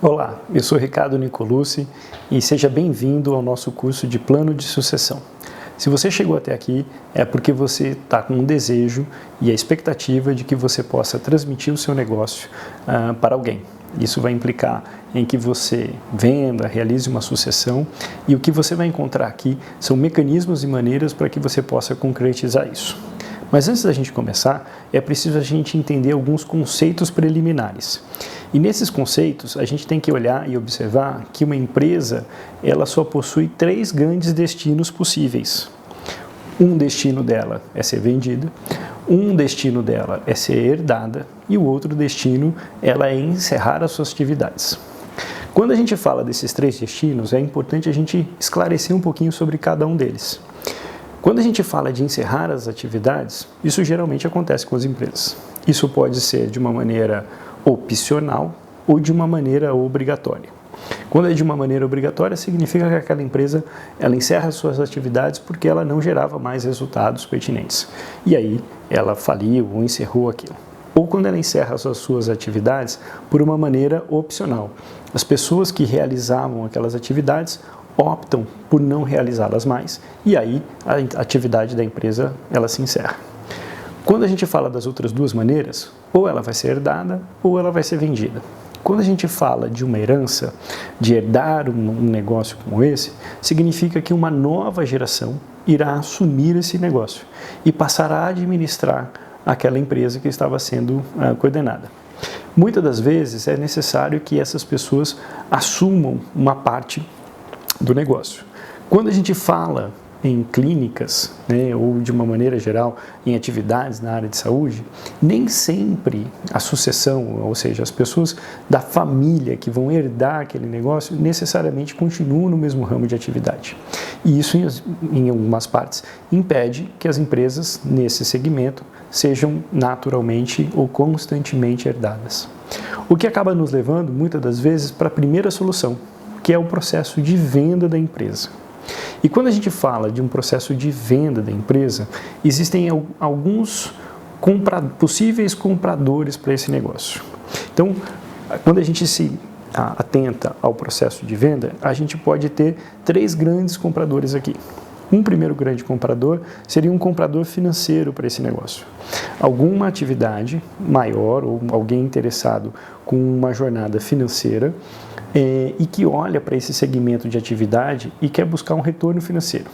Olá, eu sou Ricardo Nicolucci e seja bem-vindo ao nosso curso de Plano de Sucessão. Se você chegou até aqui, é porque você está com um desejo e a expectativa de que você possa transmitir o seu negócio para alguém. Isso vai implicar em que você venda, realize uma sucessão, e o que você vai encontrar aqui são mecanismos e maneiras para que você possa concretizar isso. Mas antes da gente começar, é preciso a gente entender alguns conceitos preliminares. E nesses conceitos, a gente tem que olhar e observar que uma empresa, ela só possui 3 grandes destinos possíveis. Um destino dela é ser vendida, um destino dela é ser herdada e o outro destino ela é encerrar as suas atividades. Quando a gente fala desses 3 destinos, é importante a gente esclarecer um pouquinho sobre cada um deles. Quando a gente fala de encerrar as atividades, isso geralmente acontece com as empresas. Isso pode ser de uma maneira opcional ou de uma maneira obrigatória. Quando é de uma maneira obrigatória, significa que aquela empresa ela encerra as suas atividades porque ela não gerava mais resultados pertinentes. E aí ela faliu ou encerrou aquilo. Ou quando ela encerra as suas atividades por uma maneira opcional. As pessoas que realizavam aquelas atividades optam por não realizá-las mais e aí a atividade da empresa ela se encerra. Quando a gente fala das outras 2 maneiras, ou ela vai ser herdada ou ela vai ser vendida. Quando a gente fala de uma herança, de herdar um negócio como esse, significa que uma nova geração irá assumir esse negócio e passará a administrar aquela empresa que estava sendo coordenada. Muitas das vezes é necessário que essas pessoas assumam uma parte do negócio. Quando a gente fala em clínicas, ou de uma maneira geral em atividades na área de saúde, nem sempre a sucessão, ou seja, as pessoas da família que vão herdar aquele negócio, necessariamente continuam no mesmo ramo de atividade. E isso, em algumas partes, impede que as empresas nesse segmento sejam naturalmente ou constantemente herdadas. O que acaba nos levando, muitas das vezes, para a primeira solução, que é o processo de venda da empresa. E quando a gente fala de um processo de venda da empresa, existem alguns possíveis compradores para esse negócio. Então, quando a gente se atenta ao processo de venda, a gente pode ter 3 grandes compradores aqui. Um primeiro grande comprador seria um comprador financeiro para esse negócio. Alguma atividade maior ou alguém interessado com uma jornada financeira e que olha para esse segmento de atividade e quer buscar um retorno financeiro.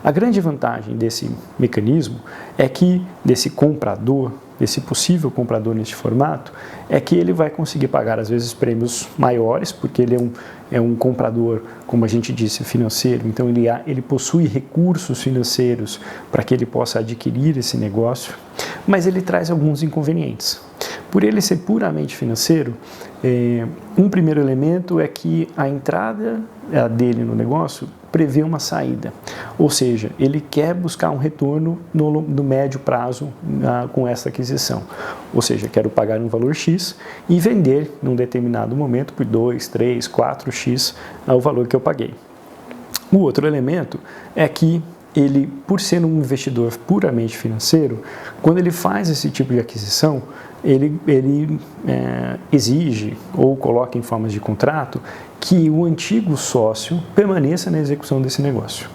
A grande vantagem desse mecanismo é que desse comprador, desse possível comprador neste formato, é que ele vai conseguir pagar às vezes prêmios maiores, porque ele é um comprador, como a gente disse, financeiro, então ele possui recursos financeiros para que ele possa adquirir esse negócio, mas ele traz alguns inconvenientes. Por ele ser puramente financeiro, um primeiro elemento é que a entrada dele no negócio prevê uma saída, ou seja, ele quer buscar um retorno no médio prazo com essa aquisição, ou seja, quero pagar um valor X e vender num determinado momento por 2, 3, 4x o valor que eu paguei. O outro elemento é que ele, por ser um investidor puramente financeiro, quando ele faz esse tipo de aquisição, ele exige ou coloca em formas de contrato que o antigo sócio permaneça na execução desse negócio.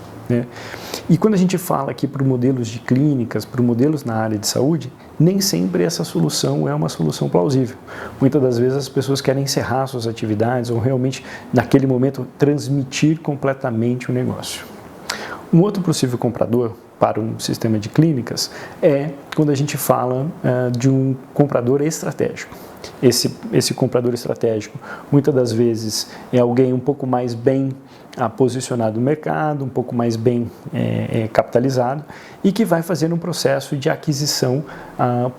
E quando a gente fala aqui para modelos de clínicas, para modelos na área de saúde, nem sempre essa solução é uma solução plausível. Muitas das vezes as pessoas querem encerrar suas atividades ou realmente, naquele momento, transmitir completamente o negócio. Um outro possível comprador para um sistema de clínicas é quando a gente fala de um comprador estratégico. Esse comprador estratégico, muitas das vezes, é alguém um pouco mais bem posicionado no mercado, um pouco mais bem capitalizado e que vai fazer um processo de aquisição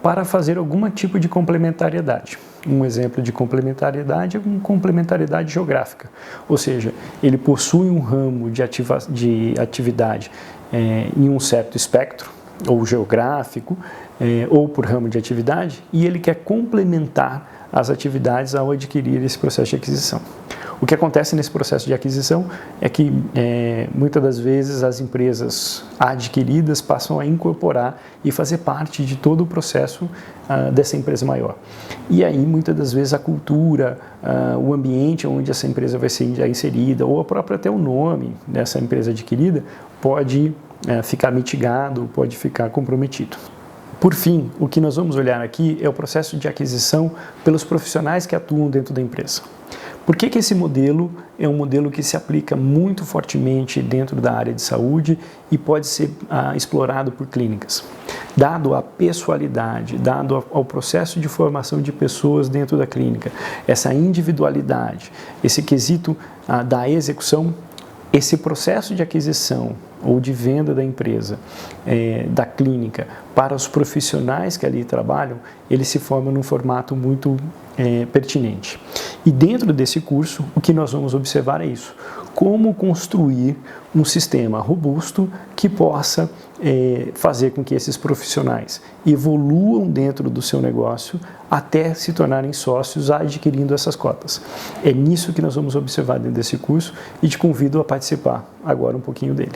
para fazer algum tipo de complementariedade. Um exemplo de complementariedade é uma complementariedade geográfica, ou seja, ele possui um ramo de atividade em um certo espectro, ou geográfico, ou por ramo de atividade, e ele quer complementar as atividades ao adquirir esse processo de aquisição. O que acontece nesse processo de aquisição é que, muitas das vezes, as empresas adquiridas passam a incorporar e fazer parte de todo o processo dessa empresa maior. E aí, muitas das vezes, a cultura, o ambiente onde essa empresa vai ser inserida, ou próprio até o nome dessa empresa adquirida, pode ficar mitigado, pode ficar comprometido. Por fim, o que nós vamos olhar aqui é o processo de aquisição pelos profissionais que atuam dentro da empresa. Por que esse modelo é um modelo que se aplica muito fortemente dentro da área de saúde e pode ser explorado por clínicas? Dado a pessoalidade, dado ao processo de formação de pessoas dentro da clínica, essa individualidade, esse quesito da execução, esse processo de aquisição ou de venda da empresa, da clínica, para os profissionais que ali trabalham, ele se forma num formato muito pertinente. E dentro desse curso, o que nós vamos observar é isso: como construir um sistema robusto que possa fazer com que esses profissionais evoluam dentro do seu negócio até se tornarem sócios adquirindo essas cotas. É nisso que nós vamos observar dentro desse curso e te convido a participar agora um pouquinho dele.